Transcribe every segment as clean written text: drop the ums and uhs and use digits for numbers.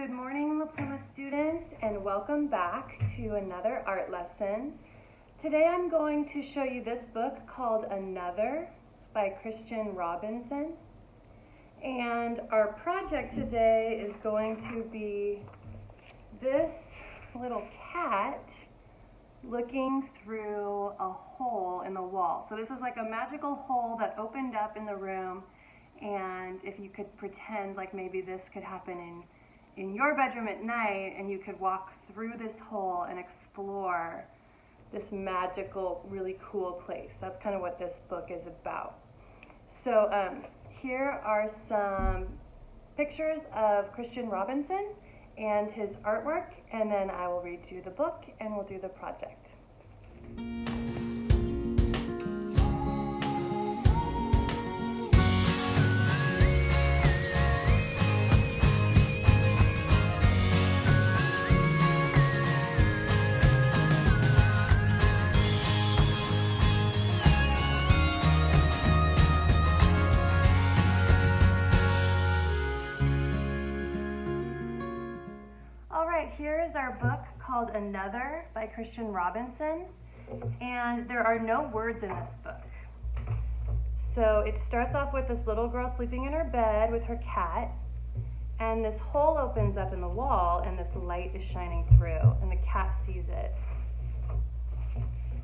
Good morning, La Pluma students, and welcome back to another art lesson. Today I'm going to show you this book called Another by Christian Robinson. And our project today is going to be this little cat looking through a hole in the wall. So this is like a magical hole that opened up in the room, and if you could pretend like maybe this could happen in your bedroom at night, and you could walk through this hole and explore this magical, really cool place. That's kind of what this book is about. So here are some pictures of Christian Robinson and his artwork, and then I will read you the book and we'll do the project. Here is our book called Another by Christian Robinson, and there are no words in this book. So it starts off with this little girl sleeping in her bed with her cat, and this hole opens up in the wall and this light is shining through, and the cat sees it.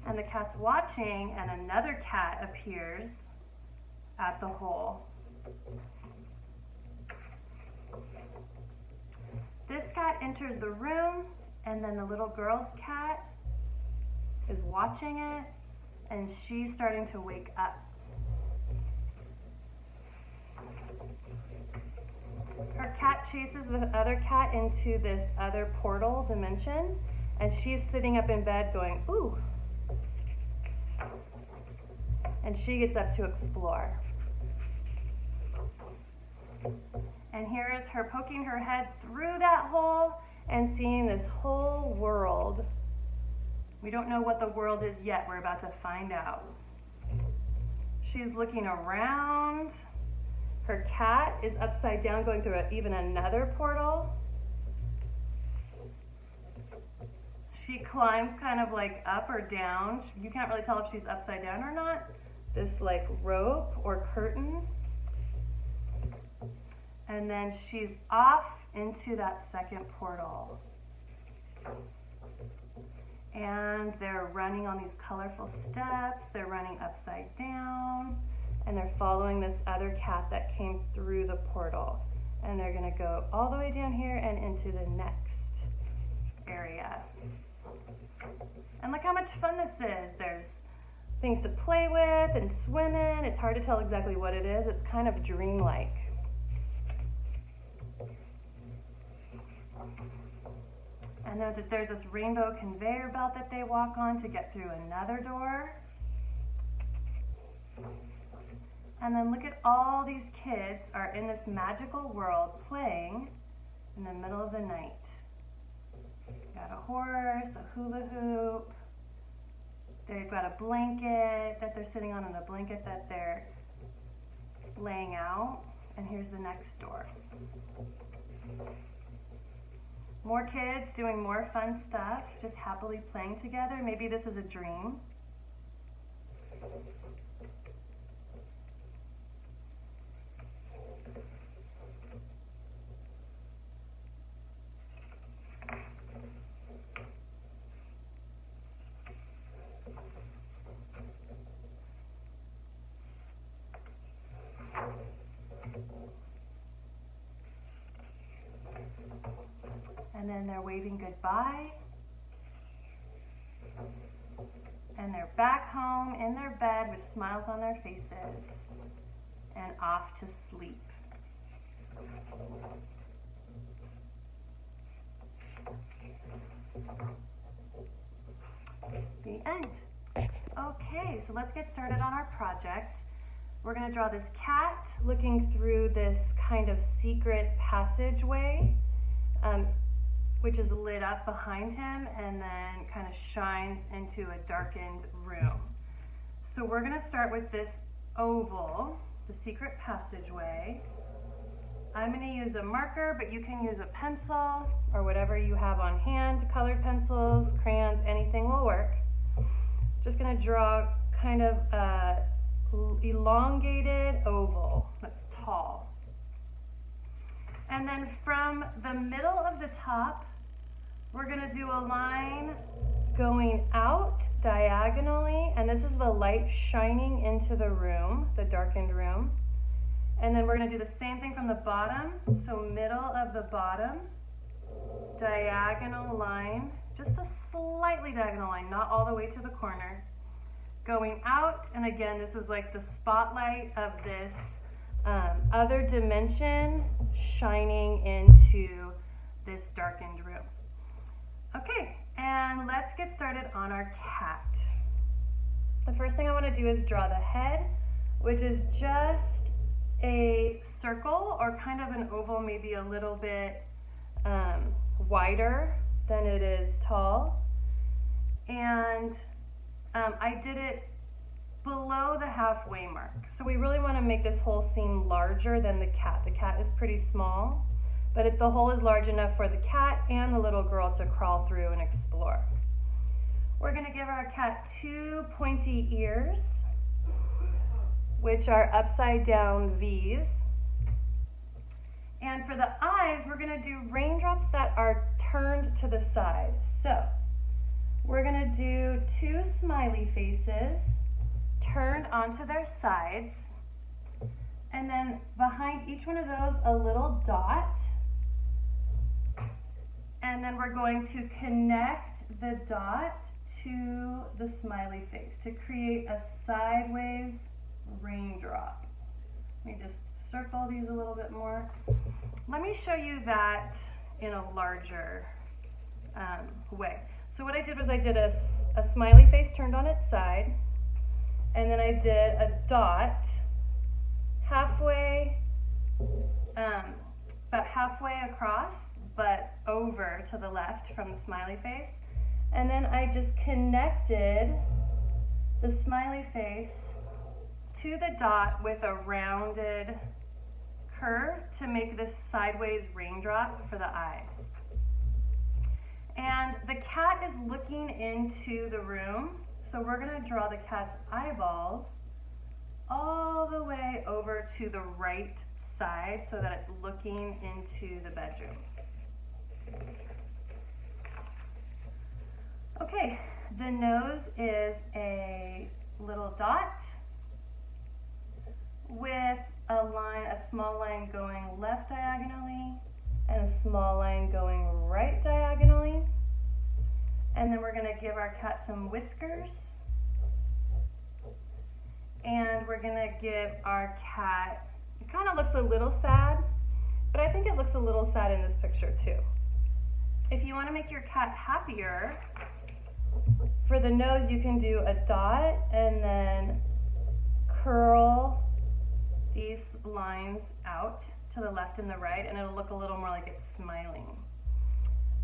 And the cat's watching, and another cat appears at the hole. This cat enters the room, and then the little girl's cat is watching it, and she's starting to wake up. Her cat chases the other cat into this other portal dimension, and she's sitting up in bed going, ooh. And she gets up to explore. And here is her poking her head through that hole and seeing this whole world. We don't know what the world is yet. We're about to find out. She's looking around. Her cat is upside down going through even another portal. She climbs kind of like up or down. You can't really tell if she's upside down or not. This like rope or curtain. And then she's off into that second portal. And they're running on these colorful steps. They're running upside down. And they're following this other cat that came through the portal. And they're going to go all the way down here and into the next area. And look how much fun this is. There's things to play with and swim in. It's hard to tell exactly what it is. It's kind of dreamlike. And there's this rainbow conveyor belt that they walk on to get through another door. And then look at all these kids are in this magical world playing in the middle of the night. Got a horse, a hula hoop. They've got a blanket that they're sitting on and a blanket that they're laying out. And here's the next door. More kids doing more fun stuff, just happily playing together. Maybe this is a dream. And then they're waving goodbye. And they're back home in their bed with smiles on their faces and off to sleep. The end. Okay, so let's get started on our project. We're going to draw this cat looking through this kind of secret passageway, which is lit up behind him and then kind of shines into a darkened room. So we're going to start with this oval, the secret passageway. I'm going to use a marker, but you can use a pencil or whatever you have on hand. Colored pencils, crayons, anything will work. Just going to draw kind of a elongated oval that's tall. And then from the middle of the top, we're going to do a line going out diagonally, and this is the light shining into the room, the darkened room. And then we're going to do the same thing from the bottom, so middle of the bottom, diagonal line, just a slightly diagonal line, not all the way to the corner. Going out, and again, this is like the spotlight of this other dimension shining into this darkened room. Okay, and let's get started on our cat. The first thing I want to do is draw the head, which is just a circle or kind of an oval, maybe a little bit wider than it is tall. And I did it below the halfway mark. So we really want to make this hole seem larger than the cat. The cat is pretty small, but the hole is large enough for the cat and the little girl to crawl through and explore. We're going to give our cat 2 pointy ears, which are upside down V's. And for the eyes, we're going to do raindrops that are turned to the side. So we're going to do 2 smiley faces turned onto their sides, and then behind each one of those a little dot, and then we're going to connect the dot to the smiley face to create a sideways raindrop. Let me just circle these a little bit more. Let me show you that in a larger way. So what I did was I did a smiley face turned on its side, and then I did a dot halfway, about halfway across, but over to the left from the smiley face. And then I just connected the smiley face to the dot with a rounded curve to make this sideways raindrop for the eyes. And the cat is looking into the room, so we're going to draw the cat's eyeballs all the way over to the right side so that it's looking into the bedroom. Okay, the nose is a little dot with a small line going left diagonally and a small line going right diagonally. And then we're going to give our cat some whiskers. And we're going to give our cat, it kind of looks a little sad, but I think it looks a little sad in this picture too. If you want to make your cat happier, for the nose you can do a dot and then curl these lines out to the left and the right, and it'll look a little more like it's smiling.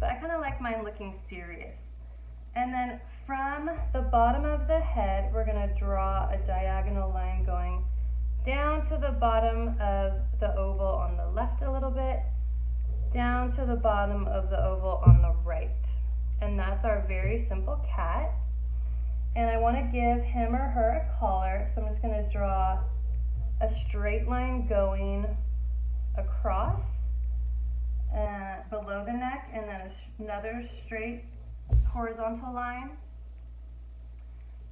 But I kind of like mine looking serious. And then from the bottom of the head, we're going to draw a diagonal line going down to the bottom of the oval on the left a little bit, down to the bottom of the oval on the right. And that's our very simple cat. And I want to give him or her a collar, so I'm just going to draw a straight line going across below the neck, and then another straight horizontal line,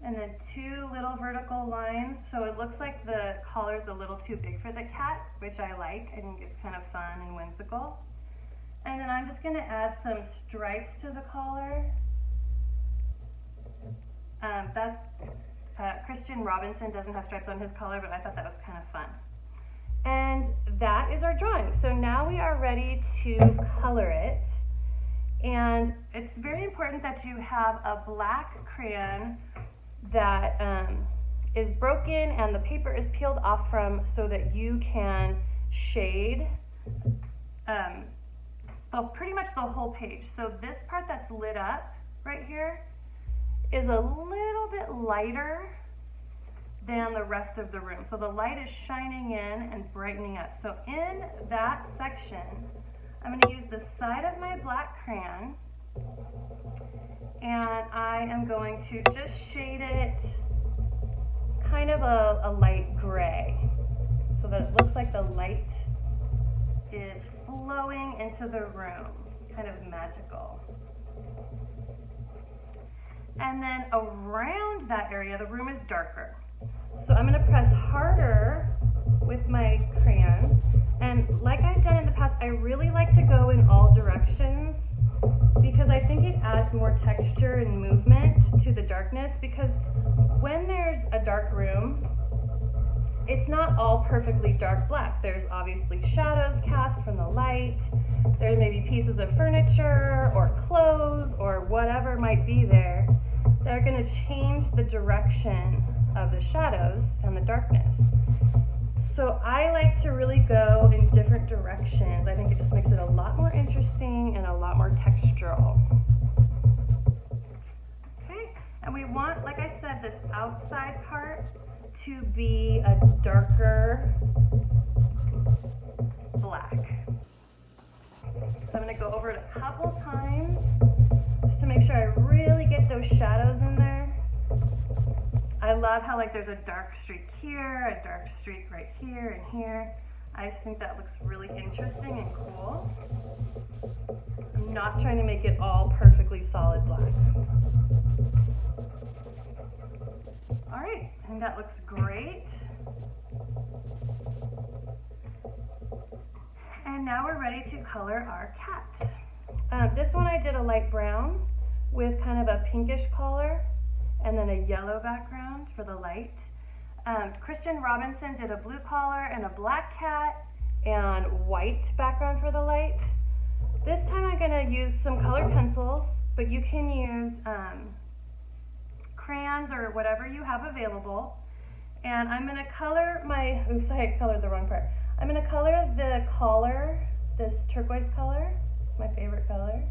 and then 2 little vertical lines, so it looks like the collar is a little too big for the cat, which I like. I think it's kind of fun and whimsical. And then I'm just going to add some stripes to the collar. Christian Robinson doesn't have stripes on his collar, but I thought that was kind of fun. And that is our drawing. So now we are ready to color it. And it's very important that you have a black crayon that is broken and the paper is peeled off from, so that you can shade pretty much the whole page. So this part that's lit up right here is a little bit lighter than the rest of the room. So the light is shining in and brightening up. So in that section, I'm going to use the side of my black crayon, and I am going to just shade it kind of a light gray, so that it looks like the light is flowing into the room, kind of magical. And then around that area, the room is darker. So I'm going to press harder with my crayon. And like I've done in the past, I really like to go in all directions because I think it adds more texture and movement to the darkness, because when there's a dark room, it's not all perfectly dark black. There's obviously shadows cast from the light. There may be pieces of furniture or clothes or whatever might be there that are going to change the direction of the shadows and the darkness. So I like to really go in different directions. I think it just makes it a lot more interesting and a lot more textural. Okay, and we want, like I said, this outside part to be a darker black. So I'm going to go over it a couple times just to make sure I really get those shadows in there. I love how there's a dark streak here, a dark streak right here and here. I just think that looks really interesting and cool. I'm not trying to make it all perfectly solid black. All right, I think that looks great. And now we're ready to color our cat. This one I did a light brown with kind of a pinkish color and then a yellow background for the light. Christian Robinson did a blue collar and a black cat and white background for the light. This time I'm going to use some colored pencils, but you can use crayons or whatever you have available. And I'm going to color my, oops, I colored the wrong part. I'm going to color the collar, this turquoise color, my favorite color.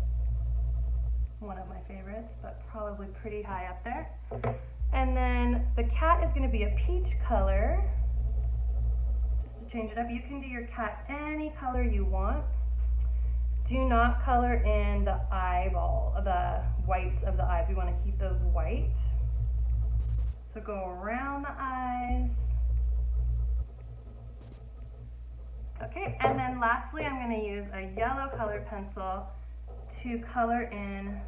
One of my favorites, but probably pretty high up there. And then the cat is going to be a peach color. Just to change it up, you can do your cat any color you want. Do not color in the eyeball, the whites of the eyes. We want to keep those white. So go around the eyes. Okay, and then lastly, I'm going to use a yellow colored pencil to color in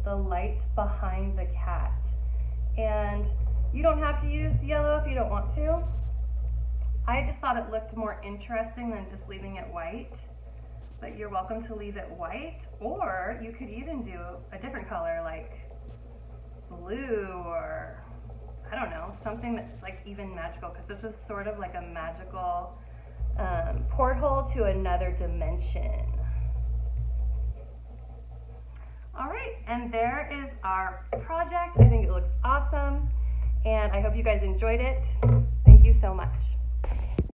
the light behind the cat. And you don't have to use yellow if you don't want to. I just thought it looked more interesting than just leaving it white. But you're welcome to leave it white, or you could even do a different color like blue, or I don't know, something that's like even magical, because this is sort of like a magical porthole to another dimension. All right, and there is our project. I think it looks awesome, and I hope you guys enjoyed it. Thank you so much.